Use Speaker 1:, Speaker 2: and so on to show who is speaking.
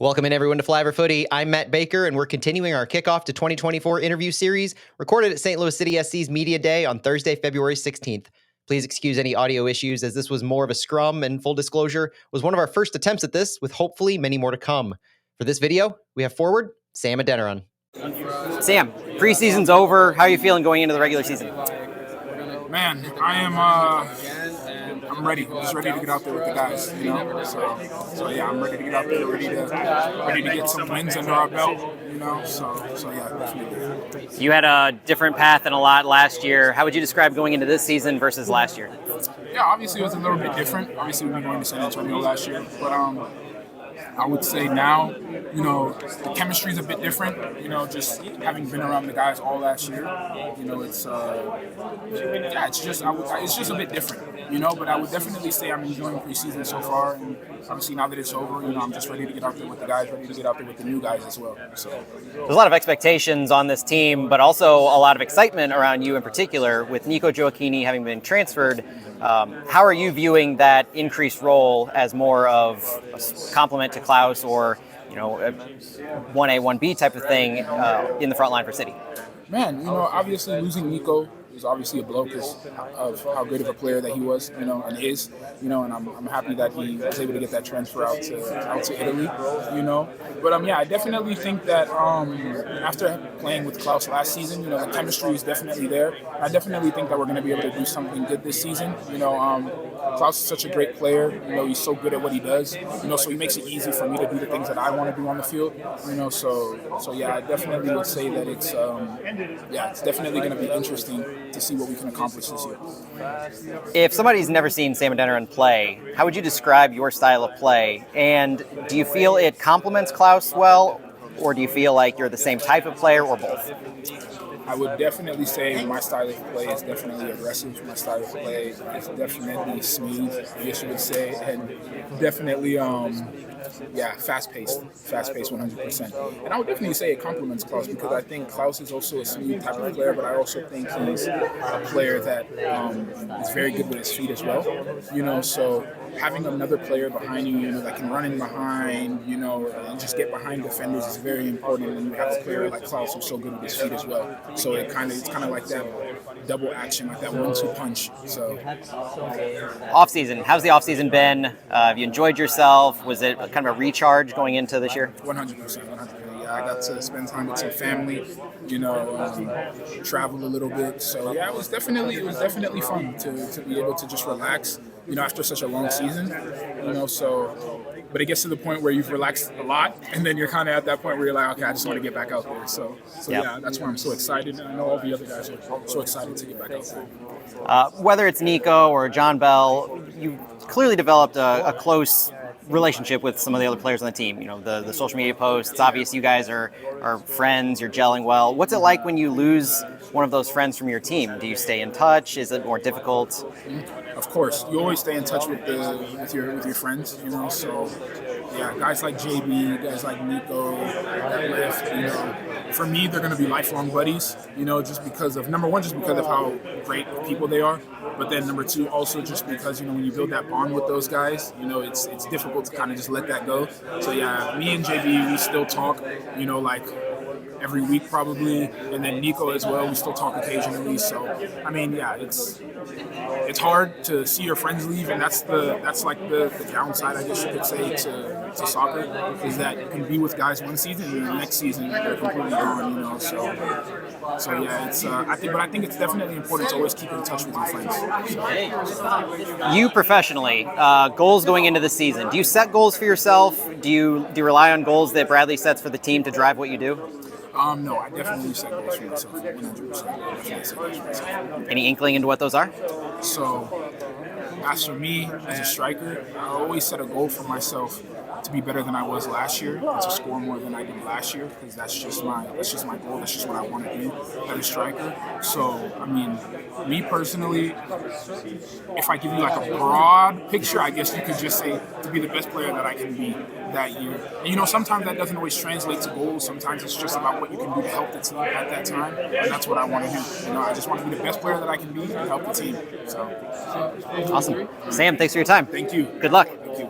Speaker 1: Welcome in everyone to Flyover Footy. I'm Matt Baker, and we're continuing our Kickoff to 2024 interview series recorded at St. Louis City SC's Media Day on Thursday, February 16th. Please excuse any audio issues as this was more of a scrum and, full disclosure, was one of our first attempts at this with hopefully many more to come. For this video, we have forward Sam Adeniran.
Speaker 2: Sam, preseason's over. How are you feeling going into the regular season?
Speaker 3: Man, I'm ready. I'm just ready to get out there with the guys, you know. So yeah, I'm ready to get out there, ready to get some wins under our belt, you know. So yeah, definitely.
Speaker 2: You had a different path than a lot last year. How would you describe going into this season versus last year?
Speaker 3: Yeah, obviously it was a little bit different. Obviously we've been going to San Antonio last year, but I would say now, you know, the chemistry is a bit different. You know, just having been around the guys all last year, you know, it's just a bit different. You know, but I would definitely say I'm enjoying preseason so far, and obviously now that it's over, you know, I'm just ready to get out there with the guys, ready to get out there with the new guys as well. So
Speaker 2: there's a lot of expectations on this team, but also a lot of excitement around you in particular, with Nico Gioacchini having been transferred. How are you viewing that increased role as more of a complement to Klauss, or, you know, a 1A, 1B type of thing in the front line for City?
Speaker 3: Man, you know, obviously losing Nico was obviously a blow because of how good of a player that he was, you know, and is, you know, and I'm happy that he was able to get that transfer out to Italy, you know. But yeah, I definitely think that after playing with Klauss last season, you know, the chemistry is definitely there. I definitely think that we're going to be able to do something good this season. You know, Klauss is such a great player. You know, he's so good at what he does. You know, so he makes it easy for me to do the things that I want to do on the field. You know, so yeah, I definitely would say that it's definitely going to be interesting to see what we can accomplish this year.
Speaker 2: If somebody's never seen Sam Adeniran play, how would you describe your style of play? And do you feel it complements Klauss well, or do you feel like you're the same type of player, or both?
Speaker 3: I would definitely say my style of play is definitely aggressive. My style of play is definitely smooth, I guess you would say, and definitely fast-paced 100%. And I would definitely say it complements Klauss, because I think Klauss is also a smooth type of player, but I also think he's a player that is very good with his feet as well. You know, so having another player behind you, you know, that can run in behind, you know, and just get behind defenders is very important when you have a player like Klauss who's so good with his feet as well. So it's kind of like that double action, like that 1-2 punch. So
Speaker 2: off-season, how's the off-season been? Have you enjoyed yourself? Was it kind of a recharge going into this year?
Speaker 3: 100%. Yeah, I got to spend time with some family, you know, travel a little bit. So yeah, it was definitely fun to be able to just relax, you know, after such a long season, you know. So, but it gets to the point where you've relaxed a lot, and then you're kind of at that point where you're like, okay, I just want to get back out there. So yeah, that's why I'm so excited, and I know all the other guys are so excited to get back out there.
Speaker 2: Whether it's Nico or John Bell, you clearly developed a close relationship with some of the other players on the team. You know, the social media posts, it's obvious you guys are friends, you're gelling well. What's it like when you lose one of those friends from your team? Do you stay in touch? Is it more difficult?
Speaker 3: Of course, you always stay in touch with your friends, you know. So yeah, guys like JB, guys like Nico, that left, you know, for me they're going to be lifelong buddies, you know, just because of how great people they are, but then number two, also just because, you know, when you build that bond with those guys, you know, it's difficult to kind of just let that go. So yeah, me and JB, we still talk, you know, like every week probably, and then Nico as well, we still talk occasionally. So I mean, yeah, it's hard to see your friends leave, and that's like the downside, I guess you could say, to soccer, is that you can be with guys one season and the next season they're completely gone, you know. So yeah, it's I think it's definitely important to always keep in touch with your friends. So.
Speaker 2: You professionally, goals going into the season. Do you set goals for yourself? Do you rely on goals that Bradley sets for the team to drive what you do?
Speaker 3: No, I definitely set goals for myself, 100%.
Speaker 2: Any inkling into what those are?
Speaker 3: So, as for me, as a striker, I always set a goal for myself to be better than I was last year, and to score more than I did last year, because that's just my goal. That's just what I want to do as a striker. So, I mean, me personally, if I give you like a broad picture, I guess you could just say to be the best player that I can be that year. And you know, sometimes that doesn't always translate to goals. Sometimes it's just about what you can do to help the team at that time, and that's what I want to do. You know, I just want to be the best player that I can be and help the team. So,
Speaker 2: awesome, Sam. Thanks for your time.
Speaker 3: Thank you.
Speaker 2: Good luck.
Speaker 3: Thank you.